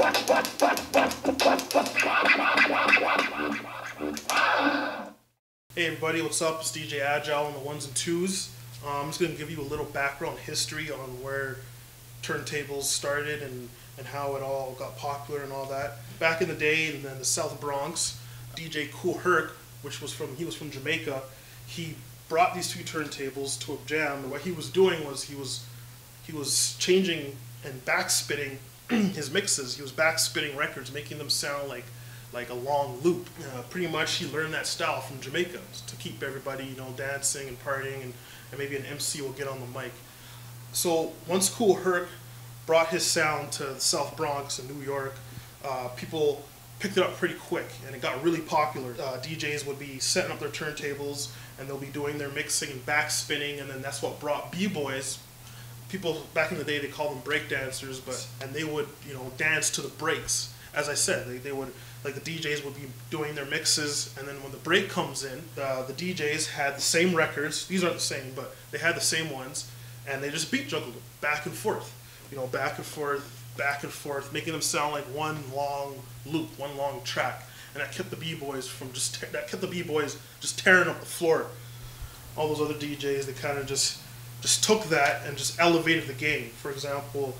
Hey everybody, what's up? It's DJ Agile on the ones and twos. I'm just going to give you a little background history on where turntables started and how it all got popular and all that. Back in the day in the South Bronx, DJ Kool Herc, he was from Jamaica, he brought these two turntables to a jam, and what he was doing was he was changing and backspitting his mixes. He was backspitting records, making them sound like a long loop. Pretty much he learned that style from Jamaica to keep everybody, dancing and partying, and maybe an MC will get on the mic. So once Kool Herc brought his sound to the South Bronx and New York, people picked it up pretty quick, and it got really popular. DJs would be setting up their turntables, and they'll be doing their mixing and backspinning, and then that's what brought b-boys. People back in the day, they called them break dancers, and they would dance to the breaks. As I said, they would, like, the DJs would be doing their mixes, and then when the break comes in, the DJs had the same records. These aren't the same, but they had the same ones, and they just beat juggled it back and forth, back and forth, making them sound like one long loop, one long track, and that kept the b-boys just tearing up the floor. All those other DJs, they kind of just took that and just elevated the game. For example,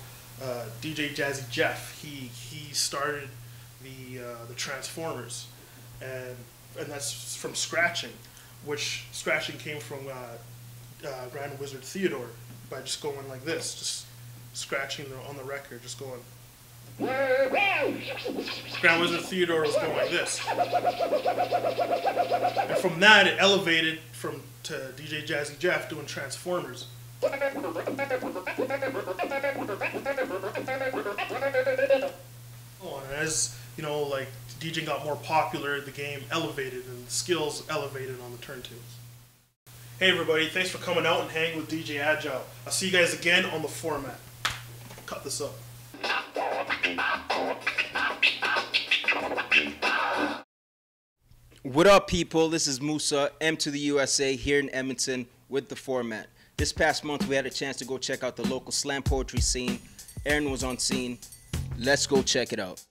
DJ Jazzy Jeff, he started the Transformers, and that's from scratching, which scratching came from Grand Wizard Theodore, by just going like this, just scratching on the record, just going. Grand Wizard Theodore was going like this, and from that it elevated to DJ Jazzy Jeff doing Transformers. Oh, and as like DJing got more popular, the game elevated and the skills elevated on the turntables. Hey everybody, thanks for coming out and hanging with DJ Agile. I'll see you guys again on the format. Cut this up. What up, people? This is Musa, M to the USA, here in Edmonton with the format. This past month, we had a chance to go check out the local slam poetry scene. Erin was on scene. Let's go check it out.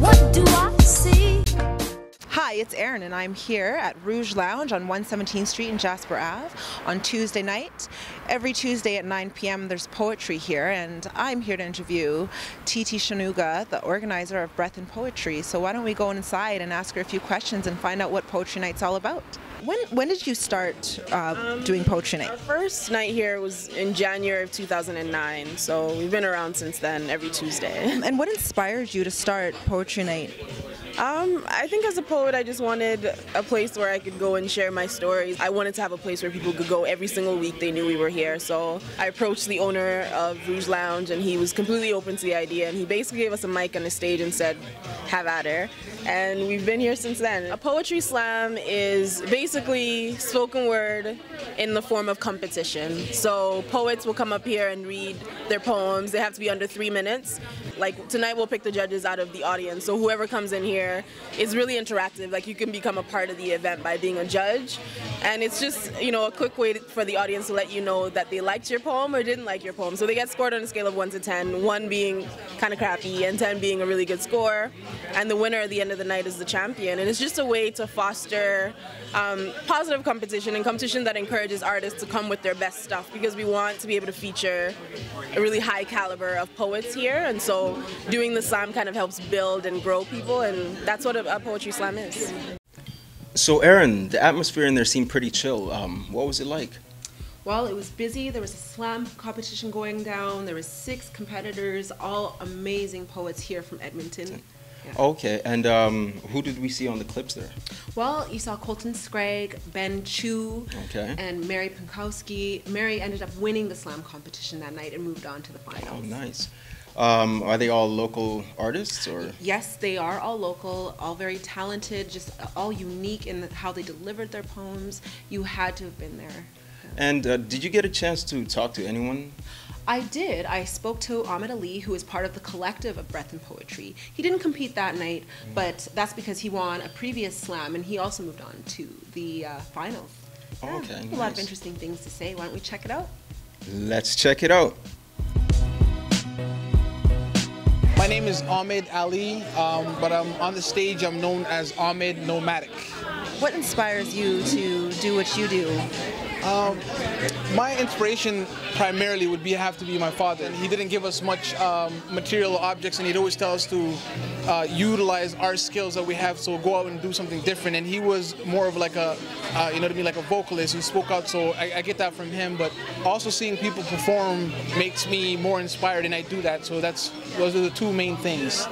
What do I see? Hi, it's Erin, and I'm here at Rouge Lounge on 117th Street in Jasper Ave on Tuesday night. Every Tuesday at 9 p.m. there's poetry here, and I'm here to interview Titi Shanuga, the organizer of Breath and Poetry. So why don't we go inside and ask her a few questions and find out what Poetry Night's all about? When did you start doing Poetry Night? Our first night here was in January of 2009, so we've been around since then, every Tuesday. And what inspired you to start Poetry Night? I think as a poet, I just wanted a place where I could go and share my stories. I wanted to have a place where people could go every single week. They knew we were here. So I approached the owner of Rouge Lounge, and he was completely open to the idea. And he basically gave us a mic and a stage and said, have at her. And we've been here since then. A poetry slam is basically spoken word in the form of competition. So poets will come up here and read their poems. They have to be under 3 minutes. Like tonight we'll pick the judges out of the audience. So whoever comes in here is really interactive. Like you can become a part of the event by being a judge. And it's just, a quick way for the audience to let you know that they liked your poem or didn't like your poem. So they get scored on a scale of 1 to 10, 1 being kind of crappy and 10 being a really good score. And the winner at the end of the night is the champion. And it's just a way to foster positive competition and competition that encourages artists to come with their best stuff, because we want to be able to feature a really high caliber of poets here. And so doing the slam kind of helps build and grow people, and that's what a poetry slam is. So Erin, the atmosphere in there seemed pretty chill. What was it like? Well, it was busy. There was a slam competition going down. There was 6 competitors, all amazing poets here from Edmonton. Yeah. Okay, and who did we see on the clips there? Well, you saw Colton Scragg, Ben Chu, okay, and Mary Pankowski. Mary ended up winning the slam competition that night and moved on to the finals. Oh, nice. Are they all local artists, or? Yes, they are all local, all very talented, just all unique in how they delivered their poems. You had to have been there. And did you get a chance to talk to anyone? I did. I spoke to Ahmed Ali, who is part of the collective of Breath and Poetry. He didn't compete that night, but that's because he won a previous slam, and he also moved on to the finals. Yeah, Okay, a lot of interesting things to say. Why don't we check it out? Let's check it out. My name is Ahmed Ali, but on the stage I'm known as Ahmed Nomadic. What inspires you to do what you do? My inspiration primarily would have to be my father. And he didn't give us much material objects, and he'd always tell us to utilize our skills that we have, so go out and do something different. And he was more of like a, you know what I mean, like a vocalist who spoke out, so I get that from him. But also seeing people perform makes me more inspired, and I do that. So those are the two main things.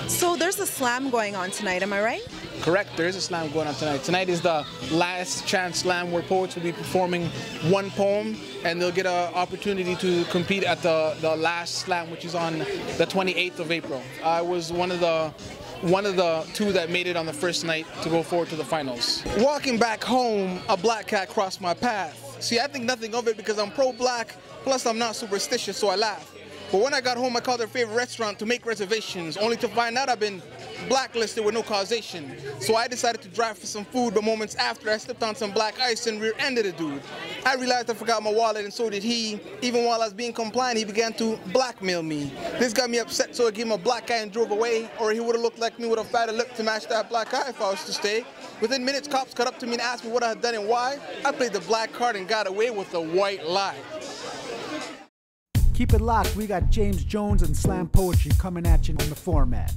So there's a slam going on tonight, am I right? Correct, there is a slam going on tonight. Tonight is the last chance slam where poets will be performing one poem, and they'll get an opportunity to compete at the last slam, which is on the 28th of April. I was one of the two that made it on the first night to go forward to the finals. Walking back home, a black cat crossed my path. See, I think nothing of it because I'm pro-black, plus I'm not superstitious, so I laugh. But when I got home, I called their favorite restaurant to make reservations, only to find out I've been blacklisted with no causation. So I decided to drive for some food, but moments after I slipped on some black ice and rear-ended a dude. I realized I forgot my wallet, and so did he. Even while I was being compliant, he began to blackmail me. This got me upset, so I gave him a black eye and drove away, or he would have looked like me with a fatter lip to match that black eye if I was to stay. Within minutes, cops cut up to me and asked me what I had done and why. I played the black card and got away with a white lie. Keep it locked, we got James Jones and Slam Poetry coming at you on the format.